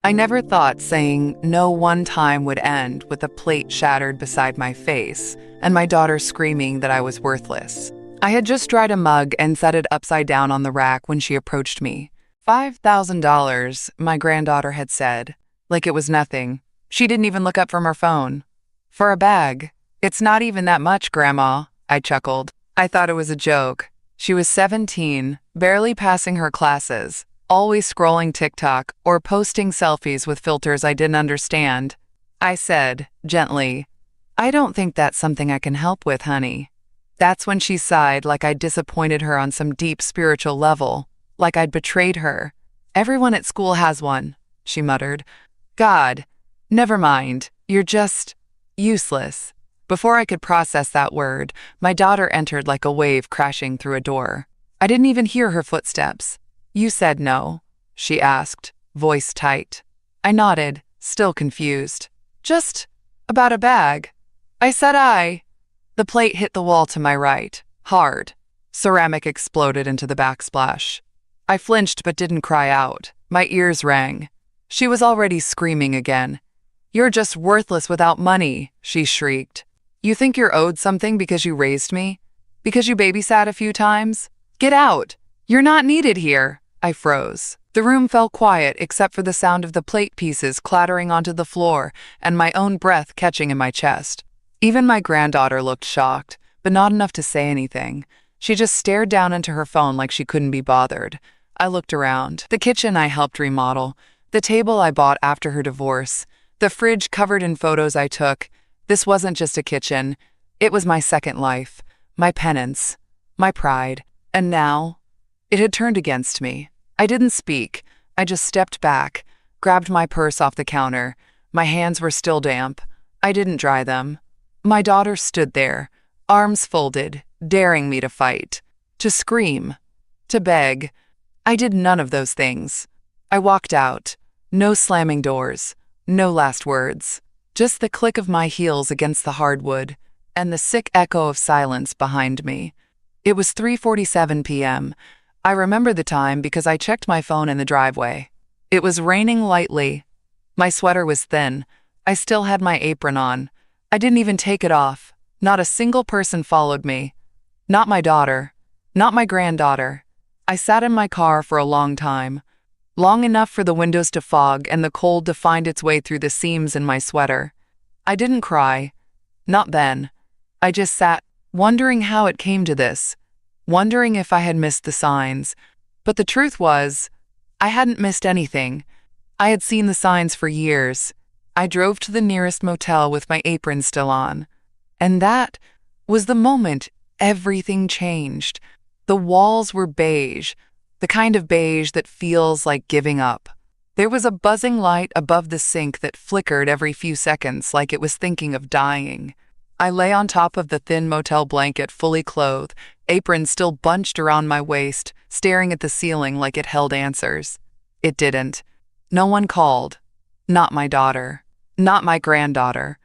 I never thought saying no one time would end with a plate shattered beside my face and my daughter screaming that I was worthless. I had just dried a mug and set it upside down on the rack when she approached me. $5,000, my granddaughter had said, like it was nothing. She didn't even look up from her phone. For a bag. It's not even that much, Grandma, I chuckled. I thought it was a joke. She was 17, barely passing her classes, always scrolling TikTok or posting selfies with filters I didn't understand. I said, gently, I don't think that's something I can help with, honey. That's when she sighed like I'd disappointed her on some deep spiritual level, like I'd betrayed her. Everyone at school has one, she muttered. God, never mind, you're just useless. Before I could process that word, my daughter entered like a wave crashing through a door. I didn't even hear her footsteps. You said no, she asked, voice tight. I nodded, still confused. Just about a bag. I said I. The plate hit the wall to my right, hard. Ceramic exploded into the backsplash. I flinched but didn't cry out. My ears rang. She was already screaming again. You're just worthless without money, she shrieked. You think you're owed something because you raised me? Because you babysat a few times? Get out! You're not needed here! I froze. The room fell quiet except for the sound of the plate pieces clattering onto the floor and my own breath catching in my chest. Even my granddaughter looked shocked, but not enough to say anything. She just stared down into her phone like she couldn't be bothered. I looked around. The kitchen I helped remodel, the table I bought after her divorce, the fridge covered in photos I took. This wasn't just a kitchen. It was my second life, my penance, my pride. And now, it had turned against me. I didn't speak. I just stepped back, grabbed my purse off the counter. My hands were still damp. I didn't dry them. My daughter stood there, arms folded, daring me to fight, to scream, to beg. I did none of those things. I walked out. No slamming doors, no last words. Just the click of my heels against the hardwood and the sick echo of silence behind me. It was 3:47 p.m. I remember the time because I checked my phone in the driveway. It was raining lightly. My sweater was thin. I still had my apron on. I didn't even take it off. Not a single person followed me. Not my daughter. Not my granddaughter. I sat in my car for a long time. Long enough for the windows to fog and the cold to find its way through the seams in my sweater. I didn't cry. Not then. I just sat, wondering how it came to this. Wondering if I had missed the signs. But the truth was, I hadn't missed anything. I had seen the signs for years. I drove to the nearest motel with my apron still on. And that was the moment everything changed. The walls were beige, the kind of beige that feels like giving up. There was a buzzing light above the sink that flickered every few seconds like it was thinking of dying. I lay on top of the thin motel blanket fully clothed, apron still bunched around my waist, staring at the ceiling like it held answers. It didn't. No one called. Not my daughter. Not my granddaughter.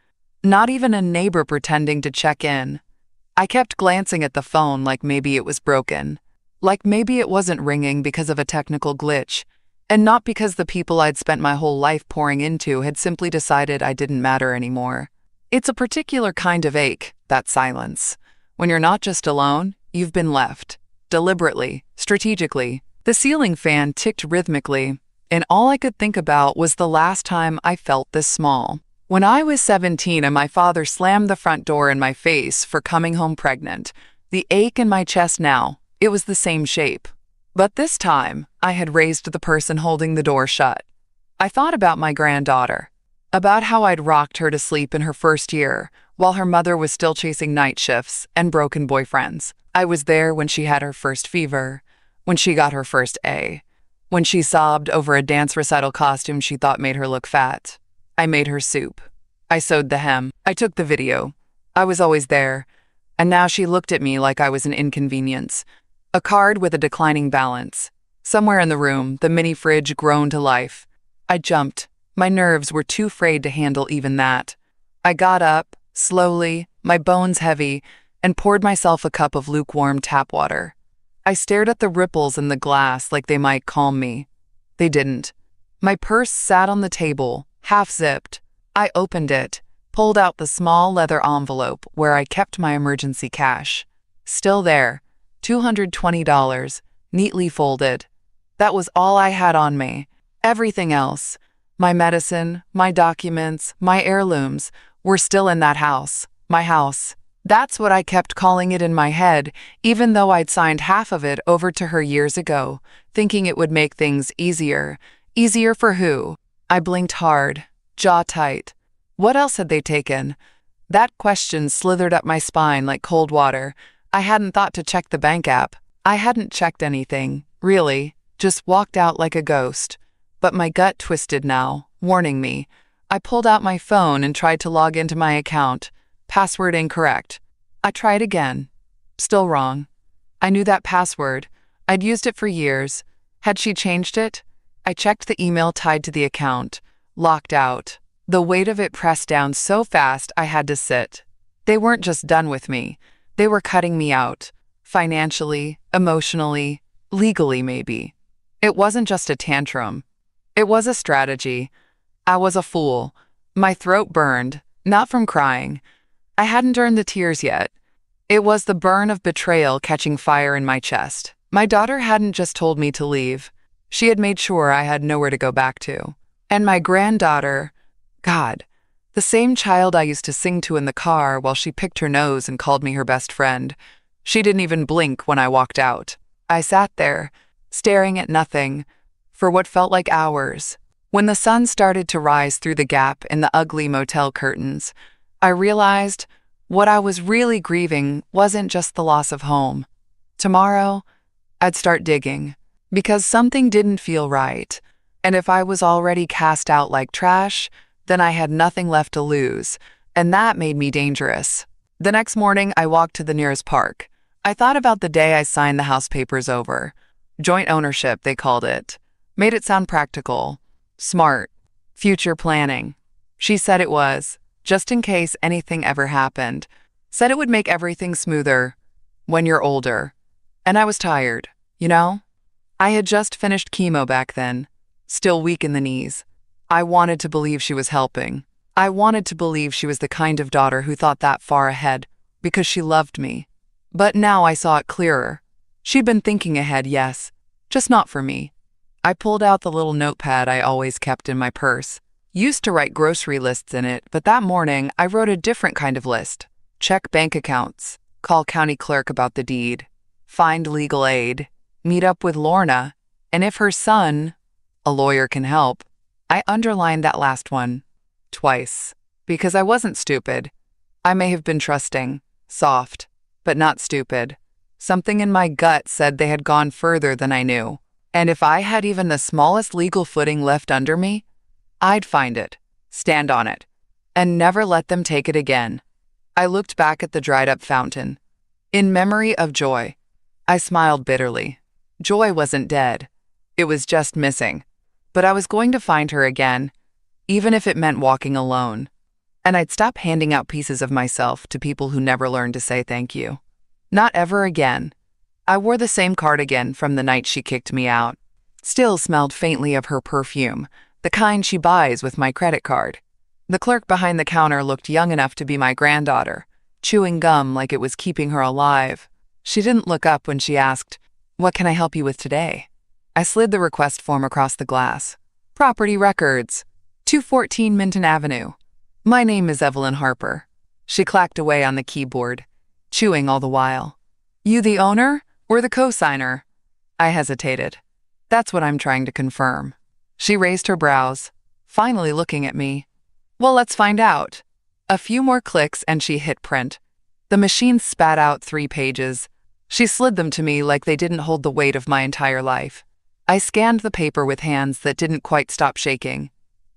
Not even a neighbor pretending to check in. I kept glancing at the phone like maybe it was broken. Like maybe it wasn't ringing because of a technical glitch, and not because the people I'd spent my whole life pouring into had simply decided I didn't matter anymore. It's a particular kind of ache, that silence. When you're not just alone, you've been left. Deliberately, strategically. The ceiling fan ticked rhythmically, and all I could think about was the last time I felt this small. When I was 17 and my father slammed the front door in my face for coming home pregnant, the ache in my chest now, it was the same shape. But this time, I had raised the person holding the door shut. I thought about my granddaughter. About how I'd rocked her to sleep in her first year, while her mother was still chasing night shifts and broken boyfriends. I was there when she had her first fever, when she got her first A, when she sobbed over a dance recital costume she thought made her look fat. I made her soup. I sewed the hem. I took the video. I was always there. And now she looked at me like I was an inconvenience. A card with a declining balance. Somewhere in the room, the mini fridge groaned to life. I jumped. My nerves were too frayed to handle even that. I got up, slowly, my bones heavy, and poured myself a cup of lukewarm tap water. I stared at the ripples in the glass like they might calm me. They didn't. My purse sat on the table, half zipped. I opened it, pulled out the small leather envelope where I kept my emergency cash. Still there, $220, neatly folded. That was all I had on me. Everything else, my medicine, my documents, my heirlooms, were still in that house. My house. That's what I kept calling it in my head, even though I'd signed half of it over to her years ago, thinking it would make things easier. Easier for who? I blinked hard, jaw tight. What else had they taken? That question slithered up my spine like cold water. I hadn't thought to check the bank app. I hadn't checked anything, really, just walked out like a ghost. But my gut twisted now, warning me. I pulled out my phone and tried to log into my account. Password incorrect. I tried again. Still wrong. I knew that password. I'd used it for years. Had she changed it? I checked the email tied to the account. Locked out. The weight of it pressed down so fast I had to sit. They weren't just done with me. They were cutting me out. Financially, emotionally, legally maybe. It wasn't just a tantrum. It was a strategy. I was a fool. My throat burned, not from crying. I hadn't earned the tears yet. It was the burn of betrayal catching fire in my chest. My daughter hadn't just told me to leave. She had made sure I had nowhere to go back to. And my granddaughter, God, the same child I used to sing to in the car while she picked her nose and called me her best friend. She didn't even blink when I walked out. I sat there, staring at nothing, for what felt like hours. When the sun started to rise through the gap in the ugly motel curtains, I realized what I was really grieving wasn't just the loss of home. Tomorrow, I'd start digging, because something didn't feel right, and if I was already cast out like trash, then I had nothing left to lose, and that made me dangerous. The next morning, I walked to the nearest park. I thought about the day I signed the house papers over. Joint ownership, they called it. Made it sound practical, smart, future planning. She said it was. Just in case anything ever happened. Said it would make everything smoother when you're older. And I was tired, you know? I had just finished chemo back then, still weak in the knees. I wanted to believe she was helping. I wanted to believe she was the kind of daughter who thought that far ahead because she loved me. But now I saw it clearer. She'd been thinking ahead, yes, just not for me. I pulled out the little notepad I always kept in my purse. Used to write grocery lists in it, but that morning I wrote a different kind of list. Check bank accounts, call county clerk about the deed, find legal aid, meet up with Lorna, and if her son, a lawyer, can help. I underlined that last one, twice, because I wasn't stupid. I may have been trusting, soft, but not stupid. Something in my gut said they had gone further than I knew, and if I had even the smallest legal footing left under me, I'd find it, stand on it, and never let them take it again. I looked back at the dried-up fountain. In memory of Joy, I smiled bitterly. Joy wasn't dead. It was just missing. But I was going to find her again, even if it meant walking alone. And I'd stop handing out pieces of myself to people who never learned to say thank you. Not ever again. I wore the same cardigan from the night she kicked me out. Still smelled faintly of her perfume, the kind she buys with my credit card. The clerk behind the counter looked young enough to be my granddaughter, chewing gum like it was keeping her alive. She didn't look up when she asked, "What can I help you with today?" I slid the request form across the glass. Property records, 214 Minton Avenue. My name is Evelyn Harper. She clacked away on the keyboard, chewing all the while. You the owner or the co-signer? I hesitated. That's what I'm trying to confirm. She raised her brows, finally looking at me. Well, let's find out. A few more clicks and she hit print. The machine spat out 3 pages. She slid them to me like they didn't hold the weight of my entire life. I scanned the paper with hands that didn't quite stop shaking.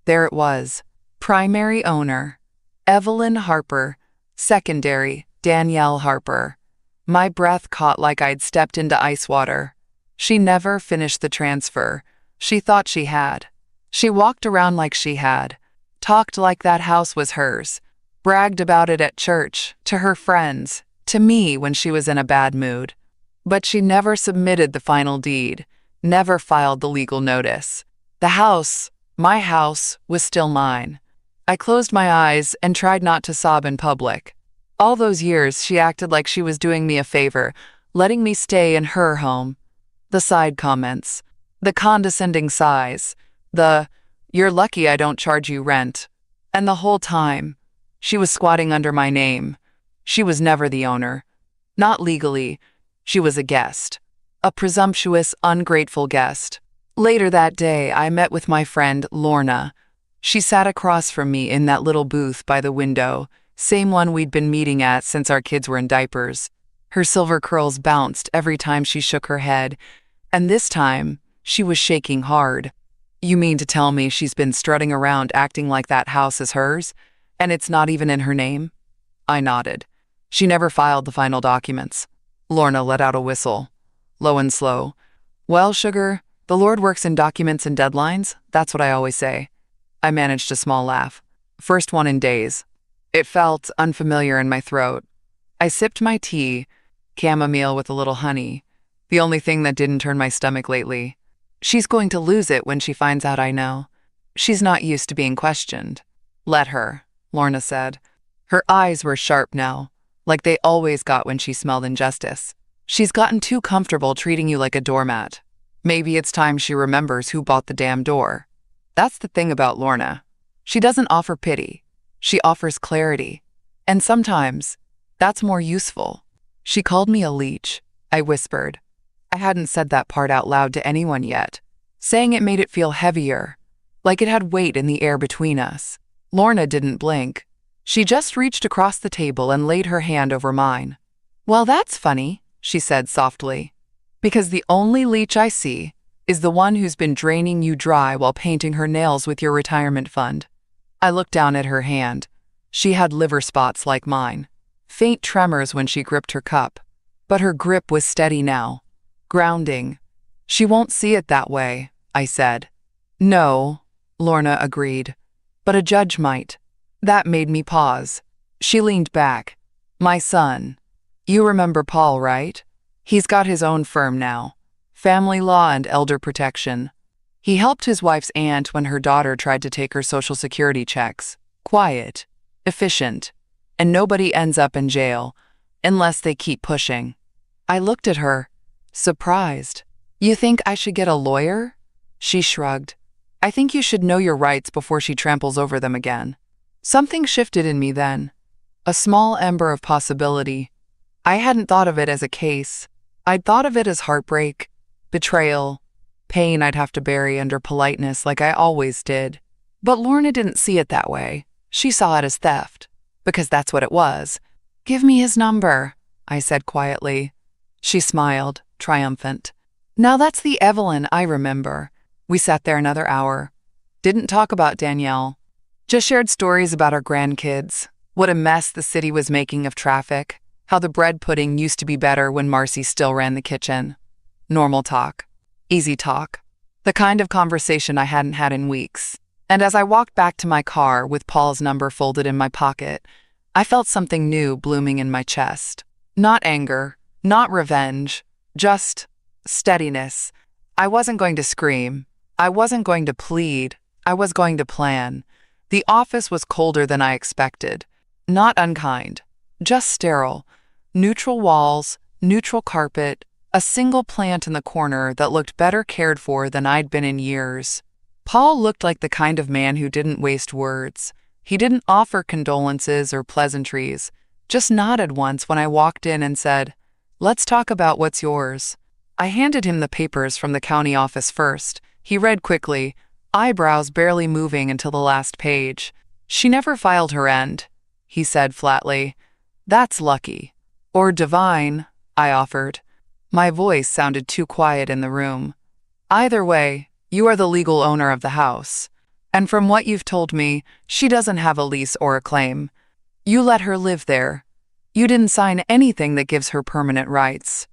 There it was. Primary owner, Evelyn Harper. Secondary, Danielle Harper. My breath caught like I'd stepped into ice water. She never finished the transfer. She thought she had. She walked around like she had. Talked like that house was hers. Bragged about it at church, to her friends, to me when she was in a bad mood. But she never submitted the final deed, never filed the legal notice. The house My house was still mine. I closed my eyes and tried not to sob in public. All those years, she acted like she was doing me a favor, letting me stay in her home. The side comments, the condescending sighs, the, "You're lucky I don't charge you rent." And the whole time, she was squatting under my name. She was never the owner. Not legally. She was a guest. A presumptuous, ungrateful guest. Later that day, I met with my friend, Lorna. She sat across from me in that little booth by the window, same one we'd been meeting at since our kids were in diapers. Her silver curls bounced every time she shook her head, and this time, she was shaking hard. "You mean to tell me she's been strutting around acting like that house is hers, and it's not even in her name?" I nodded. "She never filed the final documents." Lorna let out a whistle, low and slow. "Well, sugar, the Lord works in documents and deadlines, that's what I always say." I managed a small laugh. First one in days. It felt unfamiliar in my throat. I sipped my tea, chamomile with a little honey, the only thing that didn't turn my stomach lately. "She's going to lose it when she finds out I know. She's not used to being questioned." "Let her," Lorna said. Her eyes were sharp now, like they always got when she smelled injustice. "She's gotten too comfortable treating you like a doormat. Maybe it's time she remembers who bought the damn door." That's the thing about Lorna. She doesn't offer pity. She offers clarity. And sometimes, that's more useful. "She called me a leech," I whispered. I hadn't said that part out loud to anyone yet. Saying it made it feel heavier, like it had weight in the air between us. Lorna didn't blink. She just reached across the table and laid her hand over mine. "Well, that's funny," she said softly. "Because the only leech I see is the one who's been draining you dry while painting her nails with your retirement fund." I looked down at her hand. She had liver spots like mine, faint tremors when she gripped her cup. But her grip was steady now, grounding. "She won't see it that way," I said. "No," Lorna agreed, "but a judge might." That made me pause. She leaned back. "My son. You remember Paul, right? He's got his own firm now. Family law and elder protection. He helped his wife's aunt when her daughter tried to take her Social Security checks. Quiet, efficient, and nobody ends up in jail unless they keep pushing." I looked at her, surprised. "You think I should get a lawyer?" She shrugged. "I think you should know your rights before she tramples over them again." Something shifted in me then. A small ember of possibility. I hadn't thought of it as a case. I'd thought of it as heartbreak, betrayal, pain I'd have to bury under politeness like I always did. But Lorna didn't see it that way. She saw it as theft, because that's what it was. "Give me his number," I said quietly. She smiled, triumphant. "Now that's the Evelyn I remember." We sat there another hour. Didn't talk about Danielle. Just shared stories about our grandkids, what a mess the city was making of traffic, how the bread pudding used to be better when Marcy still ran the kitchen. Normal talk. Easy talk. The kind of conversation I hadn't had in weeks. And as I walked back to my car with Paul's number folded in my pocket, I felt something new blooming in my chest. Not anger, not revenge, just steadiness. I wasn't going to scream. I wasn't going to plead. I was going to plan. The office was colder than I expected. Not unkind, just sterile. Neutral walls, neutral carpet, a single plant in the corner that looked better cared for than I'd been in years. Paul looked like the kind of man who didn't waste words. He didn't offer condolences or pleasantries, just nodded once when I walked in and said, "Let's talk about what's yours." I handed him the papers from the county office first. He read quickly, eyebrows barely moving until the last page. "She never filed her end," he said flatly. "That's lucky." "Or divine," I offered. My voice sounded too quiet in the room. "Either way, you are the legal owner of the house. And from what you've told me, she doesn't have a lease or a claim. You let her live there. You didn't sign anything that gives her permanent rights."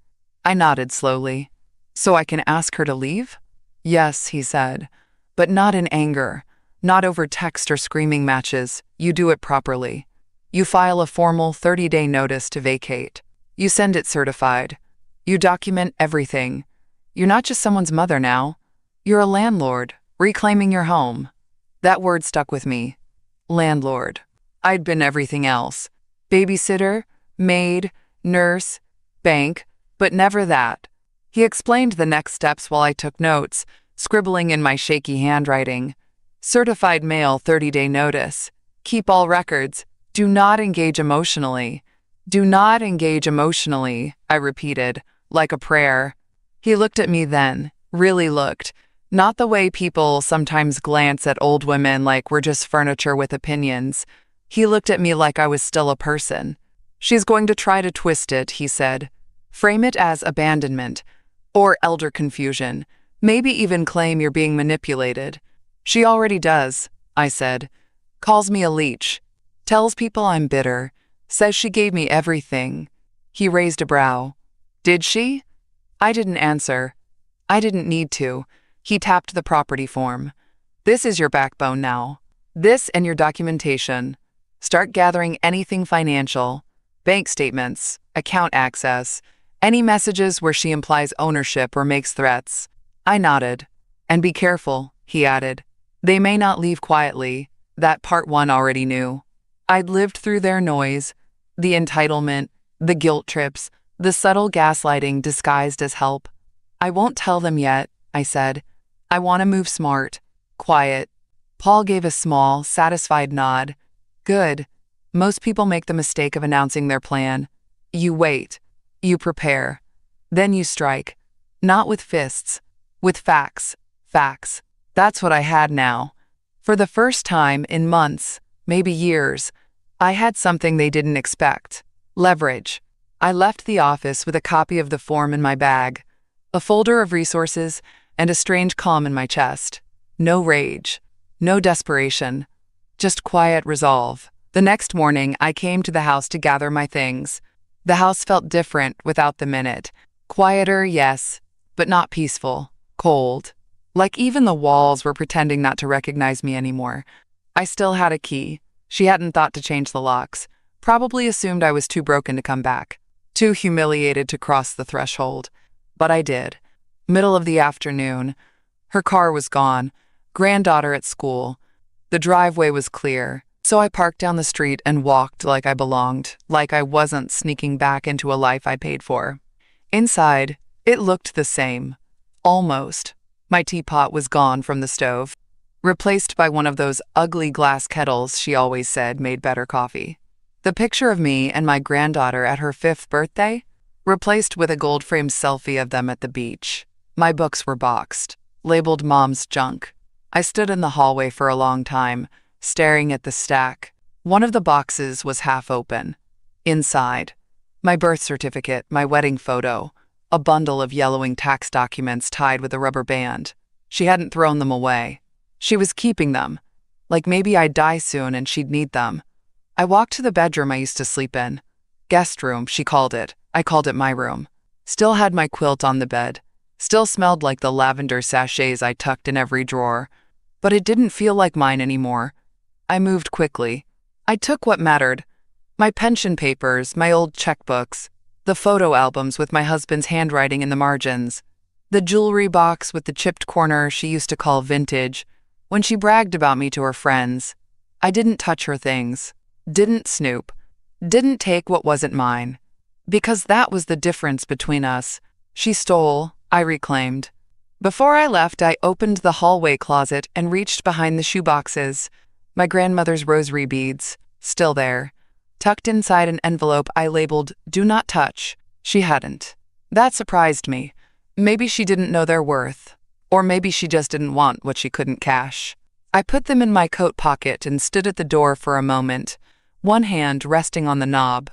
I nodded slowly. "So I can ask her to leave?" "Yes," he said, "but not in anger, not over text or screaming matches. You do it properly. You file a formal 30-day notice to vacate. You send it certified. You document everything. You're not just someone's mother now. You're a landlord, Reclaiming your home. That word stuck with me. Landlord. I'd been everything else. Babysitter, maid, nurse, bank, but never that. He explained the next steps while I took notes, scribbling in my shaky handwriting. Certified mail 30-day notice. Keep all records. Do not engage emotionally. Do not engage emotionally, I repeated, like a prayer. He looked at me then, really looked. Not the way people sometimes glance at old women like we're just furniture with opinions. He looked at me like I was still a person. She's going to try to twist it, he said. Frame it as abandonment or elder confusion. Maybe even claim you're being manipulated. She already does, I said. Calls me a leech. Tells people I'm bitter. Says she gave me everything. He raised a brow. Did she? I didn't answer. I didn't need to. He tapped the property form. This is your backbone now. This and your documentation. Start gathering anything financial. Bank statements, account access, any messages where she implies ownership or makes threats. I nodded. And be careful, he added. They may not leave quietly. That part one already knew. I'd lived through their noise, the entitlement, the guilt trips, the subtle gaslighting disguised as help. I won't tell them yet, I said. I want to move smart, quiet. Paul gave a small, satisfied nod. Good. Most people make the mistake of announcing their plan. You wait. You prepare. Then you strike. Not with fists. With facts. Facts. That's what I had now. For the first time in months, maybe years, I had something they didn't expect. Leverage. I left the office with a copy of the form in my bag, a folder of resources, and a strange calm in my chest. No rage. No desperation. Just quiet resolve. The next morning, I came to the house to gather my things. The house felt different without them in it. Quieter, yes, but not peaceful. Cold. Like even the walls were pretending not to recognize me anymore. I still had a key. She hadn't thought to change the locks. Probably assumed I was too broken to come back. Too humiliated to cross the threshold. But I did. Middle of the afternoon. Her car was gone. Granddaughter at school. The driveway was clear. So I parked down the street and walked like I belonged, like I wasn't sneaking back into a life I paid for. Inside, it looked the same. Almost. My teapot was gone from the stove, replaced by one of those ugly glass kettles she always said made better coffee. The picture of me and my granddaughter at her 5th birthday, replaced with a gold-framed selfie of them at the beach. My books were boxed, labeled Mom's junk. I stood in the hallway for a long time, staring at the stack. One of the boxes was half open. Inside, my birth certificate, my wedding photo, a bundle of yellowing tax documents tied with a rubber band. She hadn't thrown them away. She was keeping them, like maybe I'd die soon and she'd need them. I walked to the bedroom I used to sleep in. Guest room, she called it. I called it my room. Still had my quilt on the bed. Still smelled like the lavender sachets I tucked in every drawer. But it didn't feel like mine anymore. I moved quickly. I took what mattered. My pension papers, my old checkbooks, the photo albums with my husband's handwriting in the margins, the jewelry box with the chipped corner she used to call vintage when she bragged about me to her friends. I didn't touch her things, didn't snoop, didn't take what wasn't mine. Because that was the difference between us. She stole, I reclaimed. Before I left, I opened the hallway closet and reached behind the shoeboxes. My grandmother's rosary beads, still there, tucked inside an envelope I labeled, "Do not touch." She hadn't. That surprised me. Maybe she didn't know their worth. Or maybe she just didn't want what she couldn't cash. I put them in my coat pocket and stood at the door for a moment, one hand resting on the knob.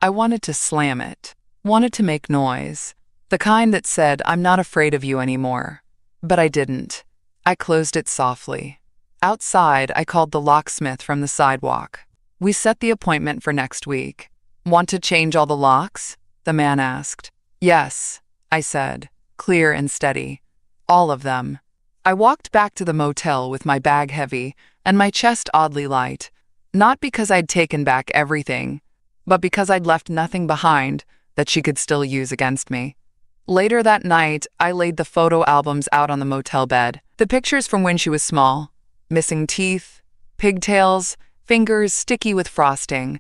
I wanted to slam it. Wanted to make noise. The kind that said, "I'm not afraid of you anymore." But I didn't. I closed it softly. Outside, I called the locksmith from the sidewalk. We set the appointment for next week. "Want to change all the locks?" the man asked. "Yes," I said, clear and steady. "All of them." I walked back to the motel with my bag heavy and my chest oddly light, not because I'd taken back everything, but because I'd left nothing behind that she could still use against me. Later that night, I laid the photo albums out on the motel bed. The pictures from when she was small, missing teeth, pigtails, fingers sticky with frosting,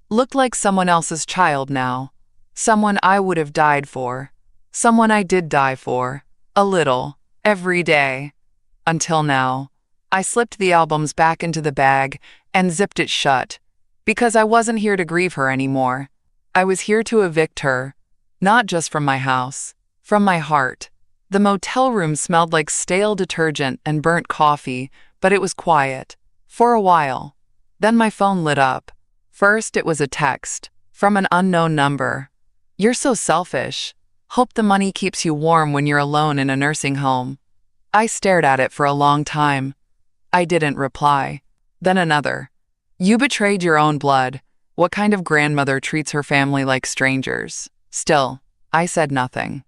looked like someone else's child now. Someone I would have died for. Someone I did die for. A little. Every day. Until now. I slipped the albums back into the bag and zipped it shut. Because I wasn't here to grieve her anymore. I was here to evict her. Not just from my house. From my heart. The motel room smelled like stale detergent and burnt coffee, but it was quiet. For a while. Then my phone lit up. First, it was a text. From an unknown number. "You're so selfish. Hope the money keeps you warm when you're alone in a nursing home." I stared at it for a long time. I didn't reply. Then another. "You betrayed your own blood. What kind of grandmother treats her family like strangers?" Still, I said nothing.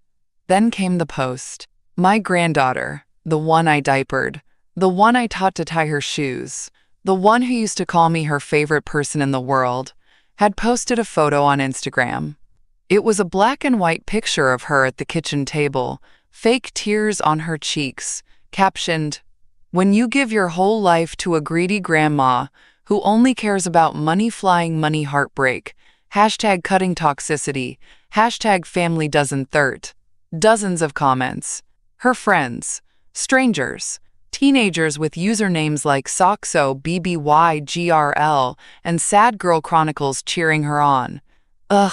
Then came the post. My granddaughter, the one I diapered, the one I taught to tie her shoes, the one who used to call me her favorite person in the world, had posted a photo on Instagram. It was a black and white picture of her at the kitchen table, fake tears on her cheeks, captioned, "When you give your whole life to a greedy grandma who only cares about money flying money heartbreak, hashtag cutting toxicity, hashtag family doesn't third." Dozens of comments. Her friends, strangers, teenagers with usernames like SoxoBBYGRL and Sad Girl Chronicles cheering her on. Ugh,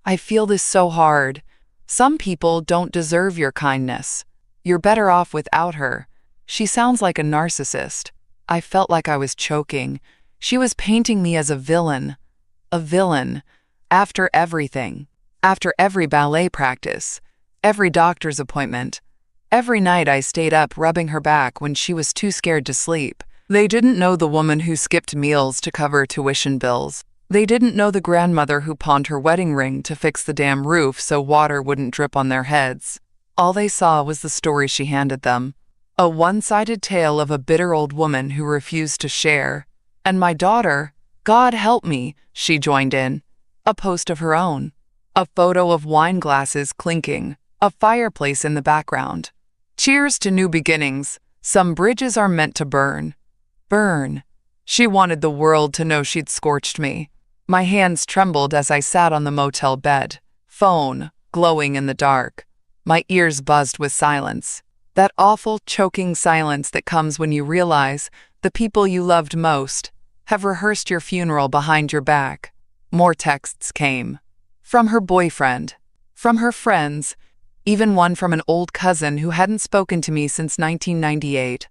I feel this so hard. Some people don't deserve your kindness. You're better off without her. She sounds like a narcissist. I felt like I was choking. She was painting me as a villain. A villain. After everything. After every ballet practice. Every doctor's appointment. Every night I stayed up rubbing her back when she was too scared to sleep. They didn't know the woman who skipped meals to cover tuition bills. They didn't know the grandmother who pawned her wedding ring to fix the damn roof so water wouldn't drip on their heads. All they saw was the story she handed them. A one-sided tale of a bitter old woman who refused to share. And my daughter, God help me, she joined in. A post of her own. A photo of wine glasses clinking. A fireplace in the background. Cheers to new beginnings. Some bridges are meant to burn. Burn. She wanted the world to know she'd scorched me. My hands trembled as I sat on the motel bed, phone glowing in the dark. My ears buzzed with silence. That awful, choking silence that comes when you realize the people you loved most have rehearsed your funeral behind your back. More texts came. From her boyfriend. From her friends. Even one from an old cousin who hadn't spoken to me since 1998,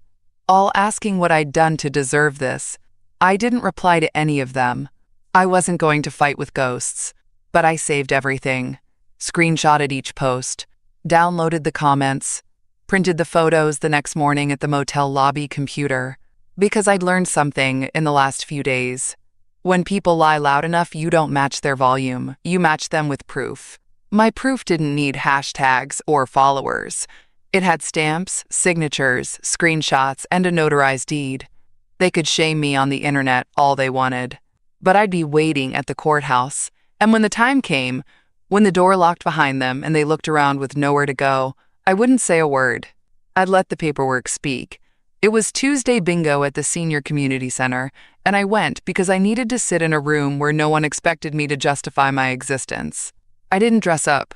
all asking what I'd done to deserve this. I didn't reply to any of them. I wasn't going to fight with ghosts, but I saved everything, screenshotted each post, downloaded the comments, printed the photos the next morning at the motel lobby computer, because I'd learned something in the last few days. When people lie loud enough, you don't match their volume, you match them with proof. My proof didn't need hashtags or followers. It had stamps, signatures, screenshots, and a notarized deed. They could shame me on the internet all they wanted. But I'd be waiting at the courthouse, and when the time came, when the door locked behind them and they looked around with nowhere to go, I wouldn't say a word. I'd let the paperwork speak. It was Tuesday bingo at the senior community center, and I went because I needed to sit in a room where no one expected me to justify my existence. I didn't dress up,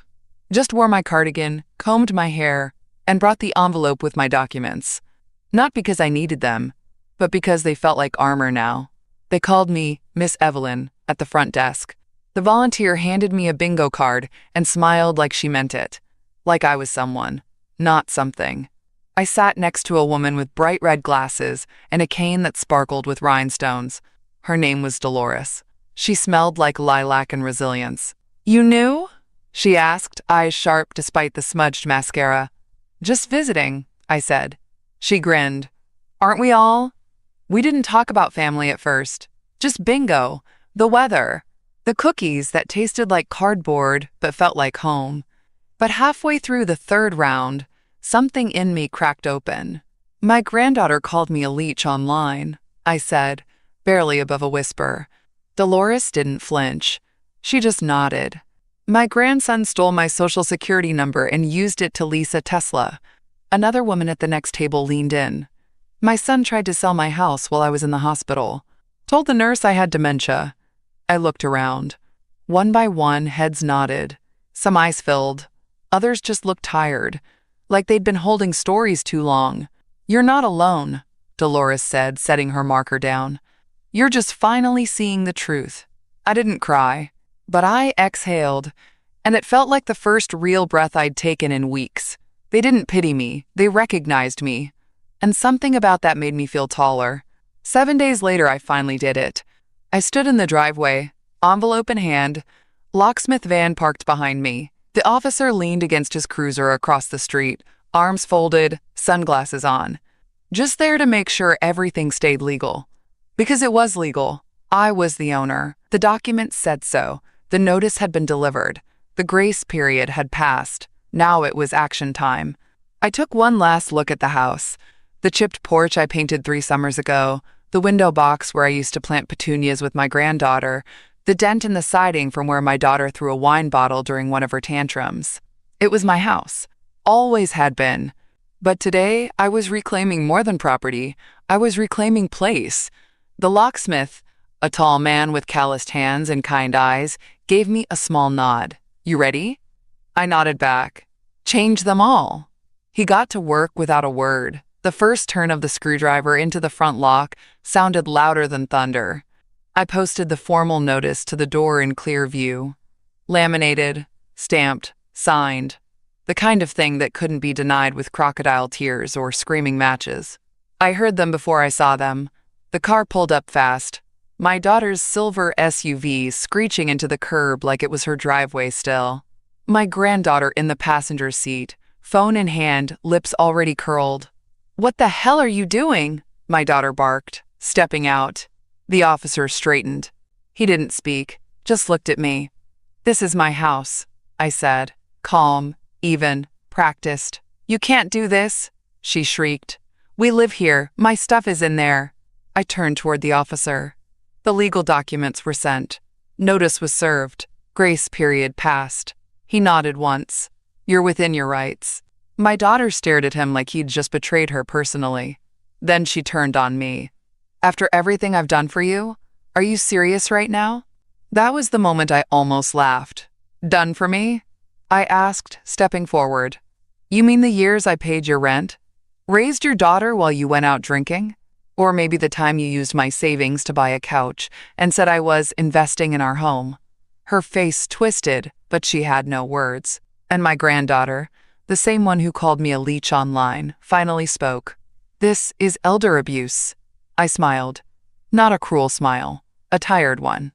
just wore my cardigan, combed my hair, and brought the envelope with my documents. Not because I needed them, but because they felt like armor now. They called me Miss Evelyn at the front desk. The volunteer handed me a bingo card and smiled like she meant it, like I was someone, not something. I sat next to a woman with bright red glasses and a cane that sparkled with rhinestones. Her name was Dolores. She smelled like lilac and resilience. "You knew?" she asked, eyes sharp despite the smudged mascara. "Just visiting," I said. She grinned. "Aren't we all?" We didn't talk about family at first. Just bingo, the weather, the cookies that tasted like cardboard but felt like home. But halfway through the third round, something in me cracked open. "My granddaughter called me a leech online," I said, barely above a whisper. Dolores didn't flinch. She just nodded. "My grandson stole my social security number and used it to lease a Tesla. Another woman at the next table leaned in. My son tried to sell my house while I was in the hospital. Told the nurse I had dementia. I looked around. One by one, heads nodded. Some eyes filled. Others just looked tired, like they'd been holding stories too long. "You're not alone," Dolores said, setting her marker down. "You're just finally seeing the truth." I didn't cry, but I exhaled, and it felt like the first real breath I'd taken in weeks. They didn't pity me, they recognized me. And something about that made me feel taller. 7 days later, I finally did it. I stood in the driveway, envelope in hand, locksmith van parked behind me. The officer leaned against his cruiser across the street, arms folded, sunglasses on. Just there to make sure everything stayed legal. Because it was legal. I was the owner. The document said so. The notice had been delivered. The grace period had passed. Now it was action time. I took one last look at the house. The chipped porch I painted 3 summers ago, the window box where I used to plant petunias with my granddaughter, the dent in the siding from where my daughter threw a wine bottle during one of her tantrums. It was my house. Always had been. But today, I was reclaiming more than property. I was reclaiming place. The locksmith, a tall man with calloused hands and kind eyes, gave me a small nod. "You ready?" I nodded back. "Change them all." He got to work without a word. The first turn of the screwdriver into the front lock sounded louder than thunder. I posted the formal notice to the door in clear view. Laminated, stamped, signed. The kind of thing that couldn't be denied with crocodile tears or screaming matches. I heard them before I saw them. The car pulled up fast. My daughter's silver SUV screeching into the curb like it was her driveway still. My granddaughter in the passenger seat, phone in hand, lips already curled. "What the hell are you doing?" my daughter barked, stepping out. The officer straightened. He didn't speak, just looked at me. "This is my house," I said, calm, even, practiced. "You can't do this," she shrieked. "We live here. My stuff is in there." I turned toward the officer. The legal documents were sent. Notice was served. Grace period passed. He nodded once. "You're within your rights." My daughter stared at him like he'd just betrayed her personally. Then she turned on me. "After everything I've done for you, are you serious right now?" That was the moment I almost laughed. "Done for me?" I asked, stepping forward. "You mean the years I paid your rent? Raised your daughter while you went out drinking? Or maybe the time you used my savings to buy a couch and said I was investing in our home?" Her face twisted, but she had no words. And my granddaughter, the same one who called me a leech online, finally spoke. "This is elder abuse." I smiled. Not a cruel smile, a tired one.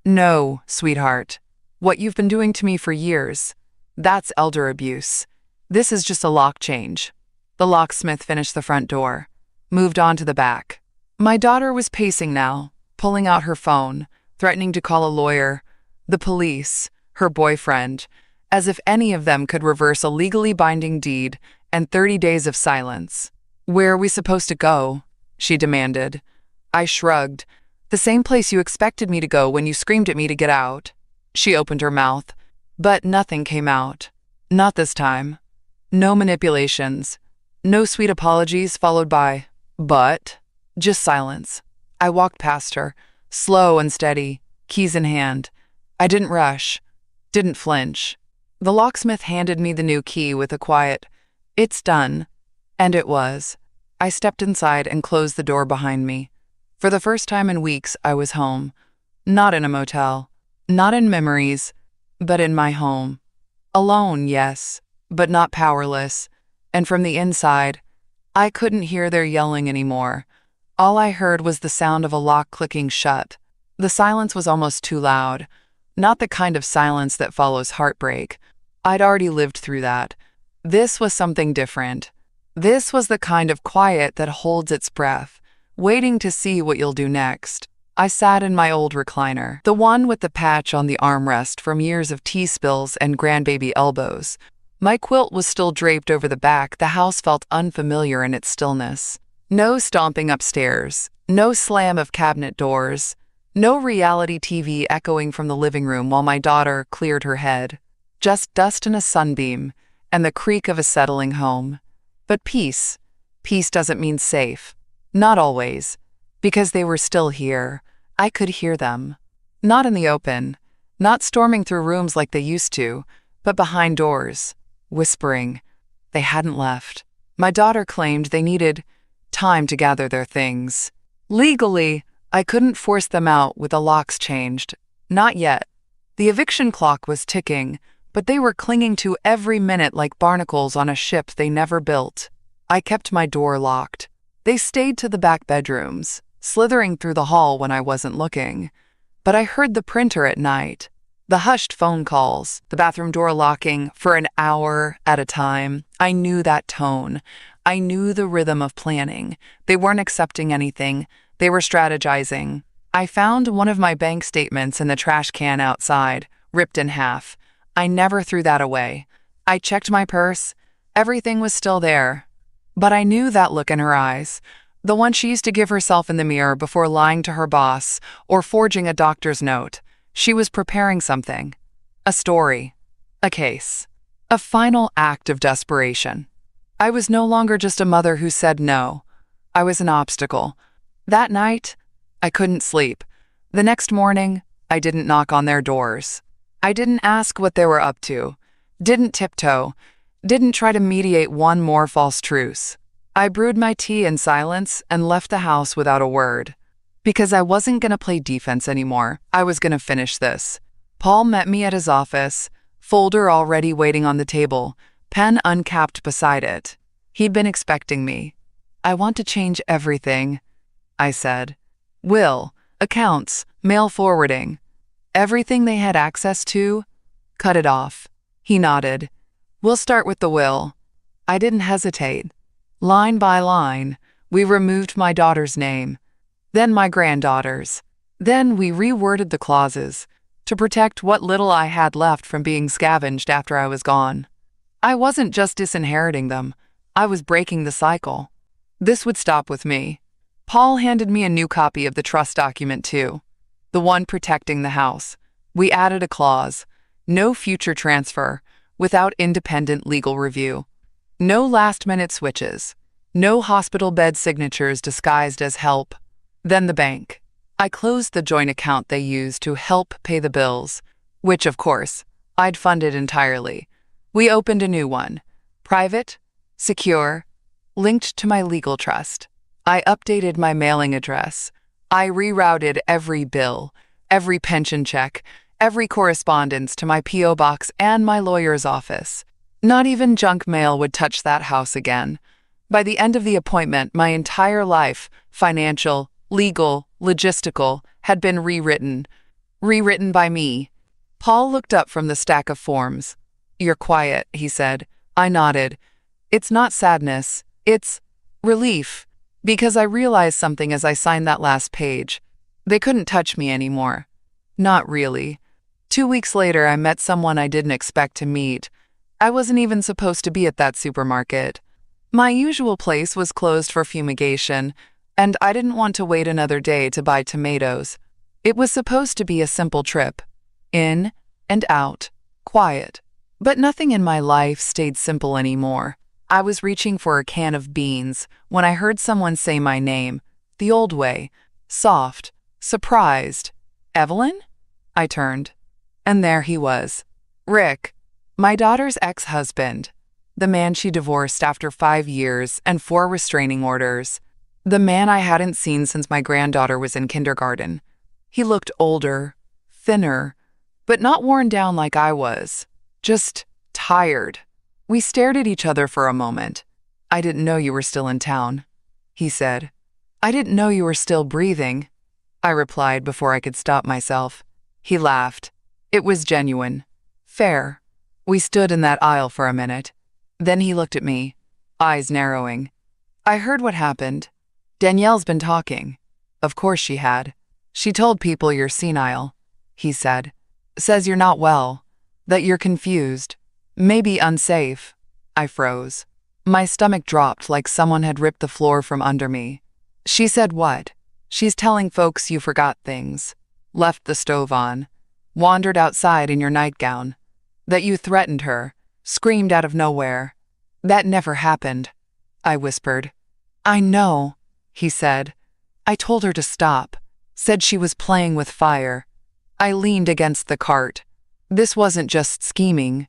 "No, sweetheart. What you've been doing to me for years, that's elder abuse. This is just a lock change." The locksmith finished the front door, moved on to the back. My daughter was pacing now, pulling out her phone, threatening to call a lawyer, the police, her boyfriend, as if any of them could reverse a legally binding deed and 30 days of silence. "Where are we supposed to go?" she demanded. I shrugged. "The same place you expected me to go when you screamed at me to get out." She opened her mouth, but nothing came out. Not this time. No manipulations. No sweet apologies followed by, "But," just silence. I walked past her, slow and steady, keys in hand. I didn't rush, didn't flinch. The locksmith handed me the new key with a quiet, "It's done." And it was. I stepped inside and closed the door behind me. For the first time in weeks, I was home. Not in a motel, not in memories, but in my home. Alone, yes, but not powerless. And from the inside, I couldn't hear their yelling anymore. All I heard was the sound of a lock clicking shut. The silence was almost too loud. Not the kind of silence that follows heartbreak. I'd already lived through that. This was something different. This was the kind of quiet that holds its breath, waiting to see what you'll do next. I sat in my old recliner, the one with the patch on the armrest from years of tea spills and grandbaby elbows. My quilt was still draped over the back. The house felt unfamiliar in its stillness. No stomping upstairs, no slam of cabinet doors, no reality TV echoing from the living room while my daughter cleared her head. Just dust and a sunbeam, and the creak of a settling home. But peace doesn't mean safe. Not always. Because they were still here. I could hear them. Not in the open. Not storming through rooms like they used to, but behind doors. Whispering. They hadn't left. My daughter claimed they needed time to gather their things. Legally, I couldn't force them out with the locks changed. Not yet. The eviction clock was ticking, but they were clinging to every minute like barnacles on a ship they never built. I kept my door locked. They stayed to the back bedrooms, slithering through the hall when I wasn't looking. But I heard the printer at night, the hushed phone calls, the bathroom door locking for an hour at a time. I knew that tone. I knew the rhythm of planning. They weren't accepting anything. They were strategizing. I found one of my bank statements in the trash can outside, ripped in half. I never threw that away. I checked my purse. Everything was still there. But I knew that look in her eyes, the one she used to give herself in the mirror before lying to her boss or forging a doctor's note. She was preparing something. A story. A case. A final act of desperation. I was no longer just a mother who said no. I was an obstacle. That night, I couldn't sleep. The next morning, I didn't knock on their doors. I didn't ask what they were up to. Didn't tiptoe. Didn't try to mediate one more false truce. I brewed my tea in silence and left the house without a word. Because I wasn't going to play defense anymore. I was going to finish this. Paul met me at his office, folder already waiting on the table, pen uncapped beside it. He'd been expecting me. I want to change everything, I said. Will, accounts, mail forwarding. Everything they had access to, cut it off. He nodded. We'll start with the will. I didn't hesitate. Line by line, we removed my daughter's name, then my granddaughter's. Then we reworded the clauses to protect what little I had left from being scavenged after I was gone. I wasn't just disinheriting them, I was breaking the cycle. This would stop with me. Paul handed me a new copy of the trust document too, the one protecting the house. We added a clause, no future transfer, without independent legal review. No last-minute switches. No hospital bed signatures disguised as help. Then the bank. I closed the joint account they used to help pay the bills, which, of course, I'd funded entirely. We opened a new one. Private, secure, linked to my legal trust. I updated my mailing address. I rerouted every bill, every pension check, every correspondence to my P.O. box and my lawyer's office. Not even junk mail would touch that house again. By the end of the appointment, my entire life, financial, legal, logistical, had been rewritten. Rewritten by me. Paul looked up from the stack of forms. You're quiet, he said. I nodded. It's not sadness. It's relief. Because I realized something as I signed that last page. They couldn't touch me anymore. Not really. 2 weeks later, I met someone I didn't expect to meet. I wasn't even supposed to be at that supermarket. My usual place was closed for fumigation, and I didn't want to wait another day to buy tomatoes. It was supposed to be a simple trip. In and out. Quiet. But nothing in my life stayed simple anymore. I was reaching for a can of beans when I heard someone say my name, the old way, soft, surprised. Evelyn? I turned. And there he was. Rick. My daughter's ex-husband, the man she divorced after 5 years and 4 restraining orders, the man I hadn't seen since my granddaughter was in kindergarten. He looked older, thinner, but not worn down like I was, just tired. We stared at each other for a moment. I didn't know you were still in town, he said. I didn't know you were still breathing, I replied before I could stop myself. He laughed. It was genuine. Fair. We stood in that aisle for a minute. Then he looked at me, eyes narrowing. I heard what happened. Danielle's been talking. Of course she had. She told people you're senile, he said. Says you're not well, that you're confused, maybe unsafe. I froze. My stomach dropped like someone had ripped the floor from under me. She said what? She's telling folks you forgot things, left the stove on, wandered outside in your nightgown. That you threatened her, screamed out of nowhere. That never happened. I whispered. I know, he said. I told her to stop. Said she was playing with fire. I leaned against the cart. This wasn't just scheming.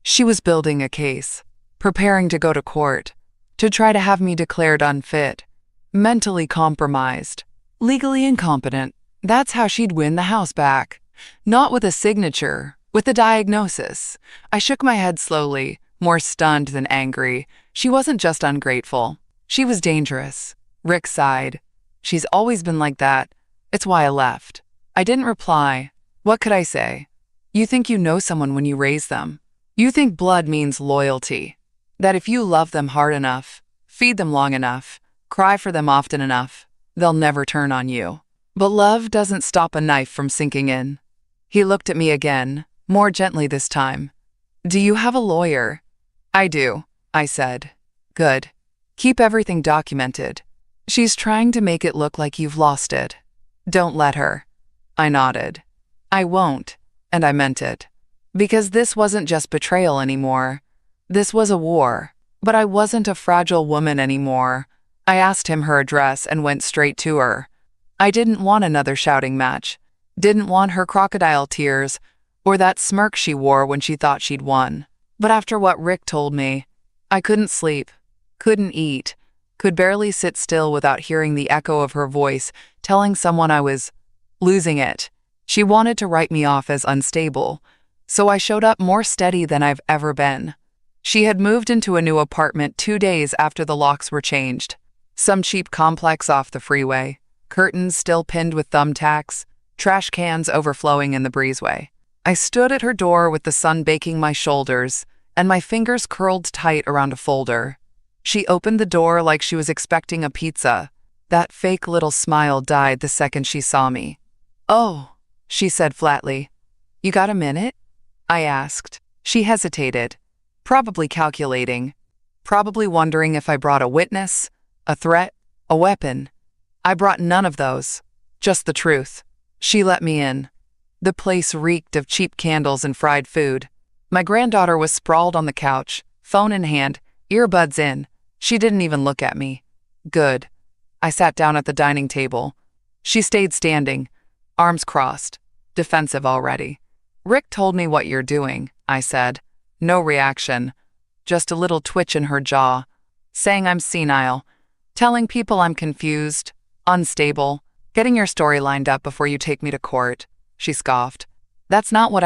She was building a case, preparing to go to court, to try to have me declared unfit, mentally compromised, legally incompetent. That's how she'd win the house back. Not with a signature, with a diagnosis. I shook my head slowly, more stunned than angry. She wasn't just ungrateful. She was dangerous. Rick sighed. She's always been like that. It's why I left. I didn't reply. What could I say? You think you know someone when you raise them. You think blood means loyalty. That if you love them hard enough, feed them long enough, cry for them often enough, they'll never turn on you. But love doesn't stop a knife from sinking in. He looked at me again, more gently this time. Do you have a lawyer? I do, I said. Good. Keep everything documented. She's trying to make it look like you've lost it. Don't let her. I nodded. I won't, and I meant it. Because this wasn't just betrayal anymore. This was a war. But I wasn't a fragile woman anymore. I asked him her address and went straight to her. I didn't want another shouting match. Didn't want her crocodile tears, or that smirk she wore when she thought she'd won. But after what Rick told me, I couldn't sleep, couldn't eat, could barely sit still without hearing the echo of her voice telling someone I was losing it. She wanted to write me off as unstable, so I showed up more steady than I've ever been. She had moved into a new apartment 2 days after the locks were changed. Some cheap complex off the freeway, curtains still pinned with thumbtacks, trash cans overflowing in the breezeway. I stood at her door with the sun baking my shoulders and my fingers curled tight around a folder. She opened the door like she was expecting a pizza. That fake little smile died the second she saw me. Oh, she said flatly. You got a minute? I asked. She hesitated, probably calculating, probably wondering if I brought a witness, a threat, a weapon. I brought none of those, just the truth. She let me in. The place reeked of cheap candles and fried food. My granddaughter was sprawled on the couch, phone in hand, earbuds in. She didn't even look at me. Good. I sat down at the dining table. She stayed standing, arms crossed, defensive already. Rick told me what you're doing, I said. No reaction, just a little twitch in her jaw, saying I'm senile, telling people I'm confused, unstable, getting your story lined up before you take me to court. She scoffed. That's not what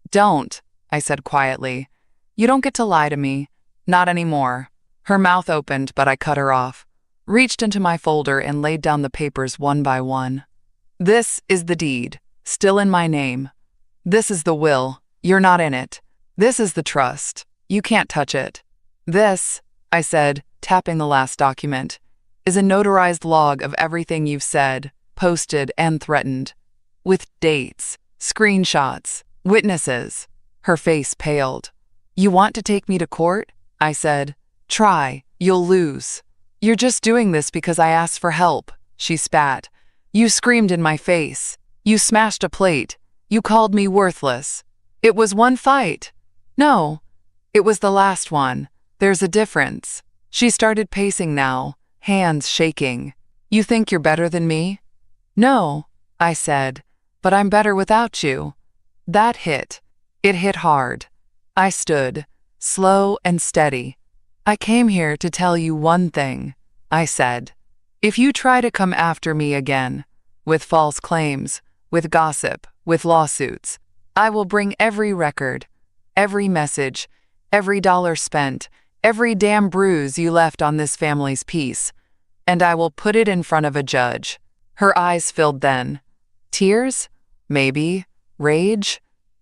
Don't, I said quietly. You don't get to lie to me. Not anymore. Her mouth opened, but I cut her off, reached into my folder and laid down the papers one by one. This is the deed, still in my name. This is the will. You're not in it. This is the trust. You can't touch it. This, I said, tapping the last document, is a notarized log of everything you've said, posted, and threatened. With dates, screenshots, witnesses. Her face paled. You want to take me to court? I said. Try. You'll lose. You're just doing this because I asked for help, she spat. You screamed in my face. You smashed a plate. You called me worthless. It was one fight. No, it was the last one. There's a difference. She started pacing now, hands shaking. You think you're better than me? No, I said, but I'm better without you. That hit. It hit hard. I stood, slow and steady. I came here to tell you one thing, I said. If you try to come after me again, with false claims, with gossip, with lawsuits, I will bring every record, every message, every dollar spent, every damn bruise you left on this family's peace, and I will put it in front of a judge. Her eyes filled then. Tears? Maybe. Rage?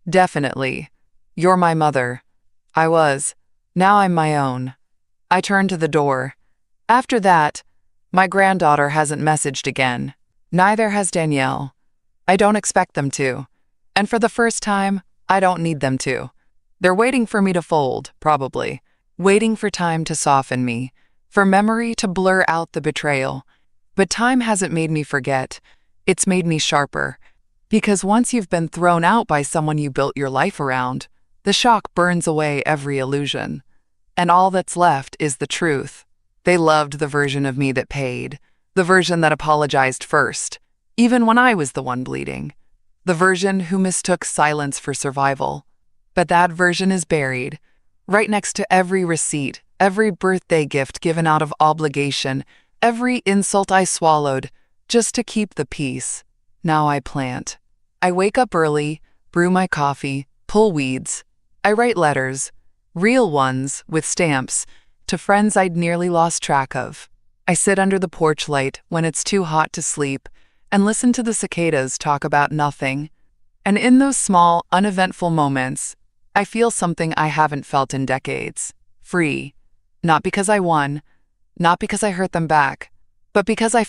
Definitely. You're my mother. I was. Now I'm my own. I turned to the door. After that, my granddaughter hasn't messaged again. Neither has Danielle. I don't expect them to. And for the first time, I don't need them to. They're waiting for me to fold, probably. Waiting for time to soften me, for memory to blur out the betrayal. But time hasn't made me forget. It's made me sharper. Because once you've been thrown out by someone you built your life around, the shock burns away every illusion. And all that's left is the truth. They loved the version of me that paid, the version that apologized first, even when I was the one bleeding, the version who mistook silence for survival. But that version is buried, right next to every receipt, every birthday gift given out of obligation, every insult I swallowed just to keep the peace. Now I plant. I wake up early, brew my coffee, pull weeds. I write letters, real ones with stamps, to friends I'd nearly lost track of. I sit under the porch light when it's too hot to sleep and listen to the cicadas talk about nothing. And in those small, uneventful moments, I feel something I haven't felt in decades. Free. Not because I won, not because I hurt them back, but because I